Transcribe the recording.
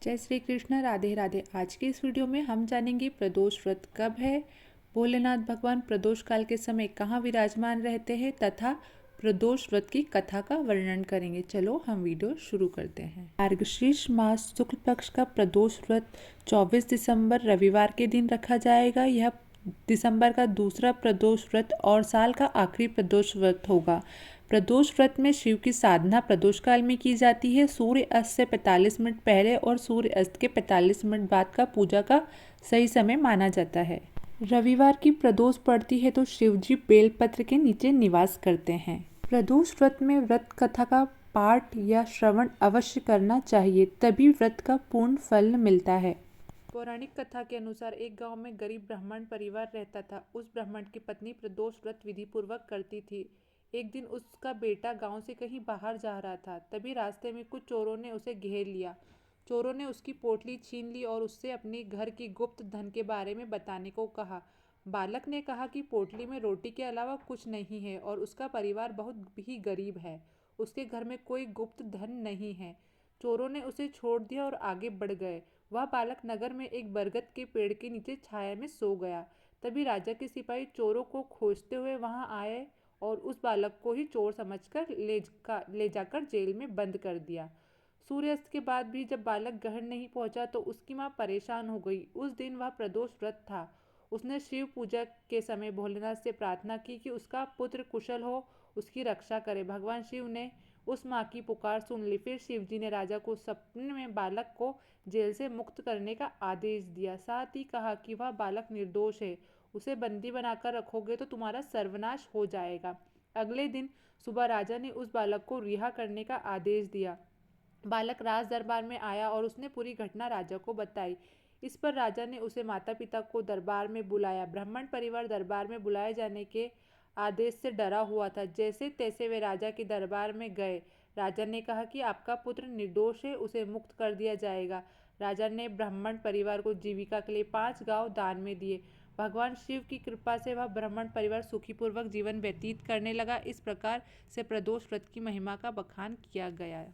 जय श्री कृष्ण, राधे राधे। आज की इस वीडियो में हम जानेंगे प्रदोष व्रत कब है, भोलेनाथ भगवान प्रदोष काल के समय कहाँ विराजमान रहते हैं तथा प्रदोष व्रत की कथा का वर्णन करेंगे। चलो हम वीडियो शुरू करते हैं। मार्गशीर्ष मास शुक्ल पक्ष का प्रदोष व्रत 24 दिसंबर रविवार के दिन रखा जाएगा। यह दिसंबर का दूसरा प्रदोष व्रत और साल का आखिरी प्रदोष व्रत होगा। प्रदोष व्रत में शिव की साधना प्रदोष काल में की जाती है। सूर्य अस्त से 45 मिनट पहले और सूर्य अस्त के 45 मिनट बाद का पूजा का सही समय माना जाता है। रविवार की प्रदोष पड़ती है तो शिव जी बेलपत्र के नीचे निवास करते हैं। प्रदोष व्रत में व्रत कथा का पाठ या श्रवण अवश्य करना चाहिए, तभी व्रत का पूर्ण फल मिलता है। पौराणिक कथा के अनुसार एक गांव में गरीब ब्राह्मण परिवार रहता था। उस ब्राह्मण की पत्नी प्रदोष व्रत विधि पूर्वक करती थी। एक दिन उसका बेटा गांव से कहीं बाहर जा रहा था, तभी रास्ते में कुछ चोरों ने उसे घेर लिया। चोरों ने उसकी पोटली छीन ली और उससे अपने घर की गुप्त धन के बारे में बताने को कहा। बालक ने कहा कि पोटली में रोटी के अलावा कुछ नहीं है और उसका परिवार बहुत ही गरीब है। उसके घर में कोई गुप्त धन नहीं है। चोरों ने उसे छोड़ दिया और आगे बढ़ गए। वह बालक नगर में एक बरगद के पेड़ के नीचे छाया में सो गया। तभी राजा के सिपाही चोरों को खोजते हुए वहां आए और उस बालक को ही चोर समझकर ले जाकर जेल में बंद कर दिया। सूर्यास्त के बाद भी जब बालक घर नहीं पहुंचा तो उसकी मां परेशान हो गई। उस दिन वह प्रदोष व्रत था। उसने शिव पूजा के समय भोलेनाथ से प्रार्थना की कि उसका पुत्र कुशल हो, उसकी रक्षा करे। भगवान शिव ने उस माँ की पुकार सुन ली। फिर शिव जी ने राजा को सपने में बालक को जेल से मुक्त करने का आदेश दिया। साथ ही कहा कि वह बालक निर्दोष है, उसे बंदी बनाकर रखोगे तो तुम्हारा सर्वनाश हो जाएगा। अगले दिन सुबह राजा ने उस बालक को रिहा करने का आदेश दिया। बालक राज दरबार में आया और उसने पूरी घटना राजा को बताई। इस पर राजा ने उसे माता पिता को दरबार में बुलाया। ब्राह्मण परिवार दरबार में बुलाए जाने के आदेश से डरा हुआ था। जैसे तैसे वे राजा के दरबार में गए। राजा ने कहा कि आपका पुत्र निर्दोष है, उसे मुक्त कर दिया जाएगा। राजा ने ब्राह्मण परिवार को जीविका के लिए 5 गांव दान में दिए। भगवान शिव की कृपा से वह ब्राह्मण परिवार सुखीपूर्वक जीवन व्यतीत करने लगा। इस प्रकार से प्रदोष व्रत की महिमा का बखान किया गया।